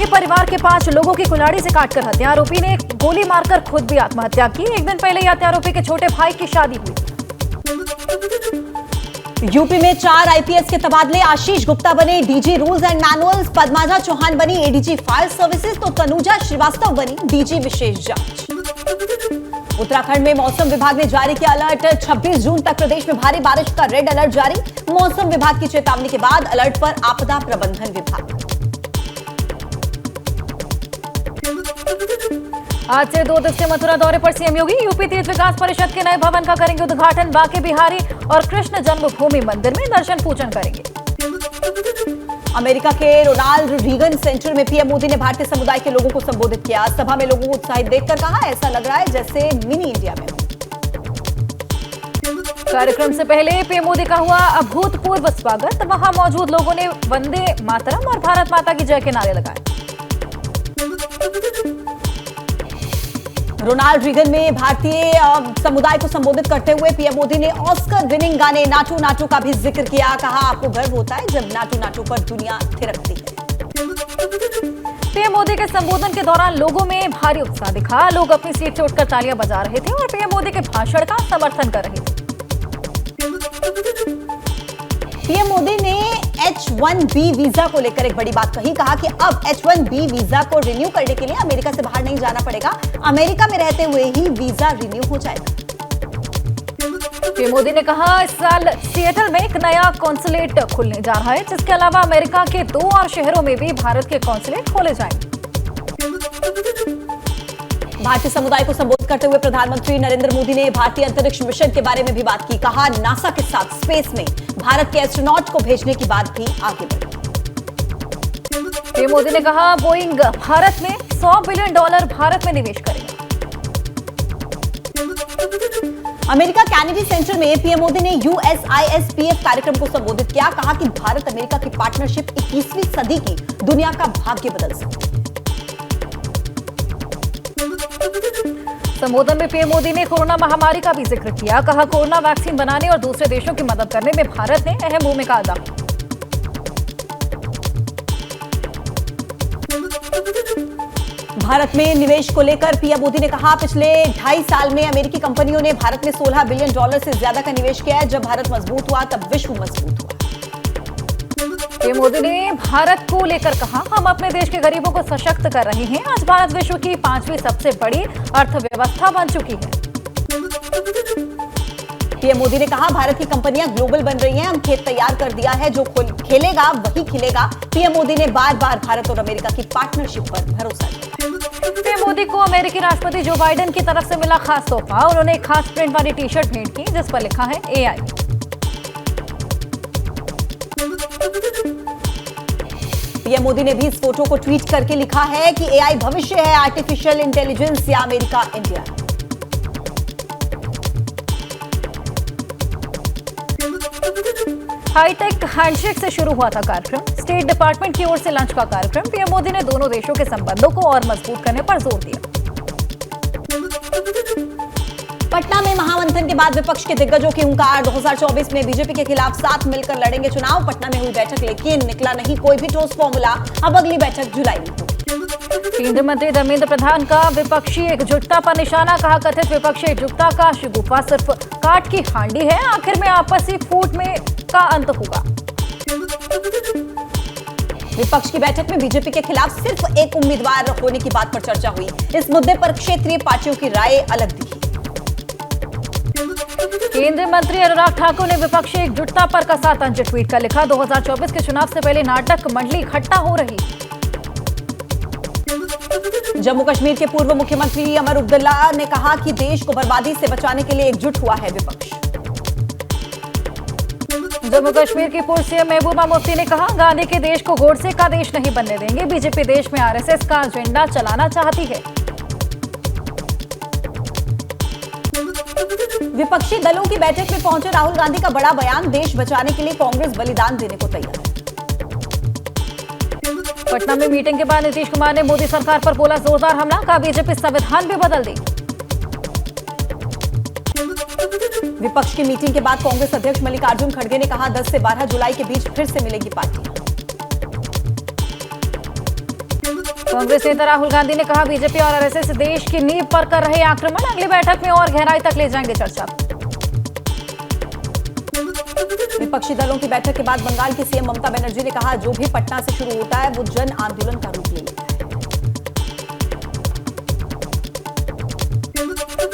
ही परिवार के 5 लोगों की कुल्हाड़ी से काटकर हत्या। आरोपी ने गोली मारकर खुद भी आत्महत्या की। एक दिन पहले हत्यारोपी के छोटे भाई की शादी हुई। यूपी में 4 आईपीएस के तबादले। आशीष गुप्ता बने DG rules and manuals, Padmaja Chauhan बनी एडीजी फायर सर्विसेज, तो तनुजा श्रीवास्तव बनी डीजी विशेष जांच। उत्तराखंड में मौसम विभाग ने जारी किया अलर्ट। 26 जून तक प्रदेश में भारी बारिश का रेड अलर्ट जारी। मौसम विभाग की चेतावनी के बाद अलर्ट पर आपदा प्रबंधन विभाग। आज से 2 दिवसीय मथुरा दौरे पर सीएम योगी। यूपी तीर्थ विकास परिषद के नए भवन का करेंगे उद्घाटन। बांके बिहारी और कृष्ण जन्मभूमि मंदिर में दर्शन पूजन करेंगे। अमेरिका के रोनाल्ड रीगन सेंटर में पीएम मोदी ने भारतीय समुदाय के लोगों को संबोधित किया। सभा में लोगों को उत्साहित देखकर कहा, ऐसा लग रहा है जैसे मिनी इंडिया में। कार्यक्रम से पहले पीएम मोदी का हुआ अभूतपूर्व स्वागत। वहां मौजूद लोगों ने वंदे मातरम और भारत माता की जय के नारे लगाए। रोनाल्ड रीगन में भारतीय समुदाय को संबोधित करते हुए पीएम मोदी ने ऑस्कर विनिंग गाने नाटू नाटू का भी जिक्र किया। कहा, आपको गर्व होता है जब नाटू नाटू पर दुनिया थिरकती है। पीएम मोदी के संबोधन के दौरान लोगों में भारी उत्साह दिखा। लोग अपनी सीट से उठकर तालियां बजा रहे थे और पीएम मोदी के भाषण का समर्थन कर रहे थे। पीएम मोदी ने H-1B वीजा को लेकर एक बड़ी बात कही। कहा कि अब H-1B वीजा को रिन्यू करने के लिए अमेरिका से बाहर नहीं जाना पड़ेगा। अमेरिका में रहते हुए ही वीजा रिन्यू हो जाएगा। पीएम मोदी ने कहा, इस साल सिएटल में एक नया कॉन्सुलेट खुलने जा रहा है, जिसके अलावा अमेरिका के 2 और शहरों में भी भारत के कॉन्सुलेट खोले जाएंगे। भारतीय समुदाय को संबोधित करते हुए प्रधानमंत्री नरेंद्र मोदी ने भारतीय अंतरिक्ष मिशन के बारे में भी बात की। कहा, नासा के साथ स्पेस में भारत के एस्ट्रोनॉट को भेजने की बात भी आगे बढ़ी। पीएम मोदी ने कहा, बोइंग भारत में $100 बिलियन भारत में निवेश करेगा। अमेरिका कैनेडी सेंटर में पीएम मोदी ने USISPF कार्यक्रम को संबोधित किया। कहा कि भारत अमेरिका की पार्टनरशिप 21वीं सदी की दुनिया का भाग्य बदल सकती है। संबोधन में पीएम मोदी ने कोरोना महामारी का भी जिक्र किया। कहा, कोरोना वैक्सीन बनाने और दूसरे देशों की मदद करने में भारत ने अहम भूमिका अदा की। भारत में निवेश को लेकर पीएम मोदी ने कहा, पिछले 2.5 साल में अमेरिकी कंपनियों ने भारत में $16 बिलियन से ज्यादा का निवेश किया है। जब भारत मजबूत हुआ तब विश्व मजबूत हुआ। पीएम मोदी ने भारत को लेकर कहा, हम अपने देश के गरीबों को सशक्त कर रहे हैं। आज भारत विश्व की 5वीं सबसे बड़ी अर्थव्यवस्था बन चुकी है। पीएम मोदी ने कहा, भारत की कंपनियां ग्लोबल बन रही हैं। हम खेत तैयार कर दिया है, जो खेलेगा वही खिलेगा। पीएम मोदी ने बार बार भारत और अमेरिका की पार्टनरशिप पर भरोसा किया। पीएम मोदी को अमेरिकी राष्ट्रपति जो बाइडेन की तरफ से मिला खास तोहफा। उन्होंने एक खास प्रिंट वाली टी-शर्ट भेंट की, जिस पर लिखा है AI। पीएम मोदी ने भी इस फोटो को ट्वीट करके लिखा है कि AI भविष्य है, आर्टिफिशियल इंटेलिजेंस या अमेरिका इंडिया। हाईटेक हैंडशेक से शुरू हुआ था कार्यक्रम। स्टेट डिपार्टमेंट की ओर से लंच का कार्यक्रम। पीएम मोदी ने दोनों देशों के संबंधों को और मजबूत करने पर जोर दिया। पटना में महामंथन के बाद विपक्ष के दिग्गजों की हुंकार। 2024 में बीजेपी के खिलाफ साथ मिलकर लड़ेंगे चुनाव। पटना में हुई बैठक, लेकिन निकला नहीं कोई भी ठोस फॉर्मूला। अब अगली बैठक जुलाई में होगी। केंद्रीय मंत्री धर्मेंद्र प्रधान का विपक्षी एकजुटता पर निशाना। कहा, कथित विपक्षी एकजुटता का शगुफा सिर्फ काट की हांडी है। आखिर में आपसी फूट में का अंत होगा। विपक्ष की बैठक में बीजेपी के खिलाफ सिर्फ एक उम्मीदवार होने की बात पर चर्चा हुई। इस मुद्दे पर क्षेत्रीय पार्टियों की राय अलग दिखी। केंद्रीय मंत्री अनुराग ठाकुर ने विपक्षी एकजुटता पर कसा तंज। ट्वीट कर लिखा, 2024 के चुनाव से पहले नाटक मंडली इकट्ठा हो रही। जम्मू कश्मीर के पूर्व मुख्यमंत्री अमर अब्दुल्ला ने कहा कि देश को बर्बादी से बचाने के लिए एकजुट हुआ है विपक्ष। जम्मू कश्मीर की पूर्व सीएम महबूबा मुफ्ती ने कहा, गांधी के देश को गोडसे का देश नहीं बनने देंगे। बीजेपी देश में आरएसएस का एजेंडा चलाना चाहती है। विपक्षी दलों की बैठक में पहुंचे राहुल गांधी का बड़ा बयान। देश बचाने के लिए कांग्रेस बलिदान देने को तैयार है। पटना में मीटिंग के बाद नीतीश कुमार ने मोदी सरकार पर बोला जोरदार हमला। कहा, बीजेपी संविधान भी बदल देगी। विपक्ष की मीटिंग के बाद कांग्रेस अध्यक्ष मल्लिकार्जुन खड़गे ने कहा, 10 से 12 जुलाई के बीच फिर से मिलेगी पार्टी। कांग्रेस नेता राहुल गांधी ने कहा बीजेपी और आरएसएस देश की नींव पर कर रहे आक्रमण, अगली बैठक में और गहराई तक ले जाएंगे चर्चा। विपक्षी दलों की बैठक के बाद बंगाल की सीएम ममता बनर्जी ने कहा जो भी पटना से शुरू होता है वो जन आंदोलन का रूप ले लेता है।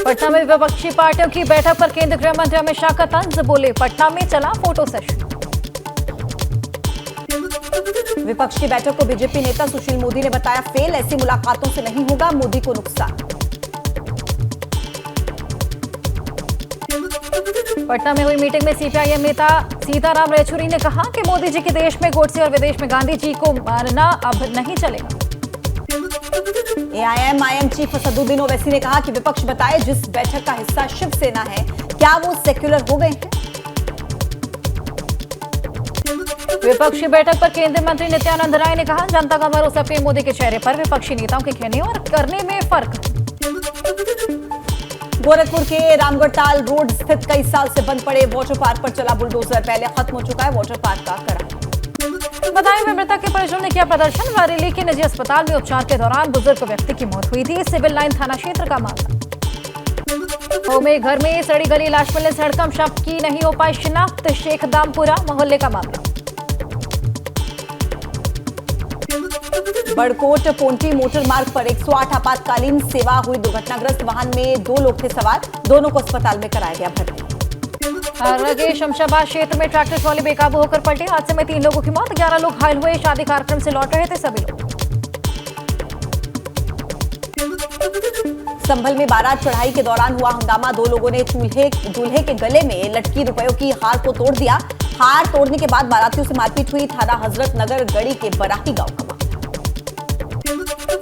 पटना में विपक्षी पार्टियों की बैठक पर केंद्रीय गृह मंत्री अमित शाह का तंज, बोले पटना में चला फोटो सेशन। विपक्ष की बैठक को बीजेपी नेता सुशील मोदी ने बताया फेल, ऐसी मुलाकातों से नहीं होगा मोदी को नुकसान। पटना में हुई मीटिंग में सीपीआईएम नेता सीताराम येचुरी ने कहा कि मोदी जी के देश में गोडसे और विदेश में गांधी जी को मानना अब नहीं चलेगा। एआईएम चीफ असदुद्दीन ओवैसी ने कहा कि विपक्ष बताए जिस बैठक का हिस्सा शिवसेना है क्या वो सेक्युलर हो गए हैं। विपक्षी बैठक पर केंद्रीय मंत्री नित्यानंद राय ने कहा जनता का भरोसा पीएम मोदी के चेहरे पर, विपक्षी नेताओं के कहने और करने में फर्क। गोरखपुर के रामगढ़ताल रोड स्थित कई साल से बंद पड़े वाटर पार्क पर चला बुलडोजर, पहले खत्म हो चुका है वाटर पार्क का करार। बदायूं में मृतक के परिजनों ने किया प्रदर्शन, बरेली के निजी अस्पताल में उपचार के दौरान बुजुर्ग व्यक्ति की मौत हुई थी, सिविल लाइन थाना क्षेत्र का मामला। होमे घर में सड़ी गली लाश मिलने से हड़कंप, शव की नहीं हो पाई शिनाख्त, शेख दामपुरा मोहल्ले का मामला। बड़कोट पोंटी मोटर मार्ग पर 108 आपातकालीन सेवा हुई दुर्घटनाग्रस्त, वाहन में 2 लोग थे सवार, दोनों को अस्पताल में कराया गया भर्ती। रगे शमशाबाद क्षेत्र में ट्रैक्टर ट्रॉली बेकाबू होकर पलटी, हादसे में 3 लोगों की मौत, 11 लोग घायल हुए, शादी कार्यक्रम से लौट रहे थे सभी लोग। संभल में बारात चढ़ाई के दौरान हुआ हंगामा, 2 लोगों ने दूल्हे के गले में लटकी रुपयों की हार को तोड़ दिया, हार तोड़ने के बाद बारातियों से मारपीट हुई, थाना हजरत नगर गढ़ी के बराही गांव का।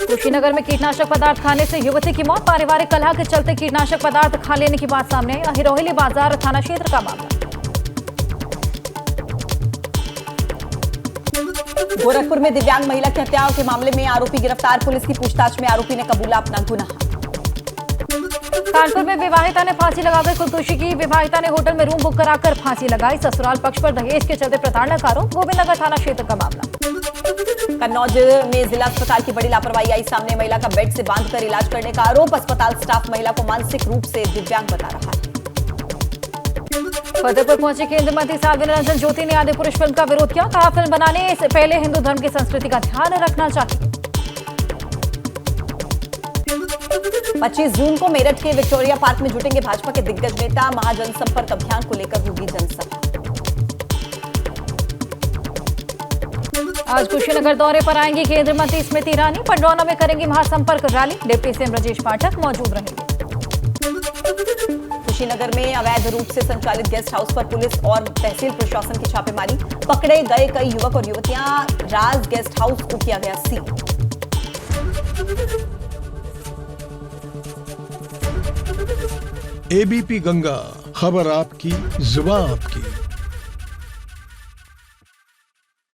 कुशीनगर में कीटनाशक पदार्थ खाने से युवती की मौत, पारिवारिक कलह के चलते कीटनाशक पदार्थ खा लेने की बात सामने आई, हिरोहिली बाजार थाना क्षेत्र का मामला। गोरखपुर में दिव्यांग महिला की हत्याओं के मामले में आरोपी गिरफ्तार, पुलिस की पूछताछ में आरोपी ने कबूला अपना गुनाह। कानपुर में विवाहिता ने फांसी लगाकर खुदकुशी की, विवाहिता ने होटल में रूम बुक कराकर फांसी लगाई, ससुराल पक्ष पर दहेज के चलते प्रताड़ना का आरोप, गोविंदनगर थाना क्षेत्र का मामला। कन्नौज में जिला अस्पताल की बड़ी लापरवाही आई सामने, महिला का बेड से बांधकर इलाज करने का आरोप, अस्पताल स्टाफ महिला को मानसिक रूप से दिव्यांग बता रहा है। फतेहपुर पहुंचे केंद्रीय मंत्री साध्वी निरंजन ज्योति ने आदि पुरुष फिल्म का विरोध किया, कहा फिल्म बनाने से पहले हिंदू धर्म की संस्कृति का ध्यान रखना चाहिए। 25 जून को मेरठ के विक्टोरिया पार्क में जुटेंगे भाजपा के दिग्गज नेता, महाजनसंपर्क अभियान को लेकर होगी जनसभा। आज कुशीनगर दौरे पर आएंगी केंद्रीय मंत्री स्मृति ईरानी, पंडरौना में करेंगी महासंपर्क rally, deputy CM Brajesh Pathak मौजूद रहेंगे। कुशीनगर में अवैध रूप से संचालित गेस्ट हाउस पर पुलिस और तहसील प्रशासन की छापेमारी, पकड़े गए कई युवक और युवतियां, राज गेस्ट हाउस को किया गया सील। एबीपी गंगा, खबर आपकी, जुबान आपकी।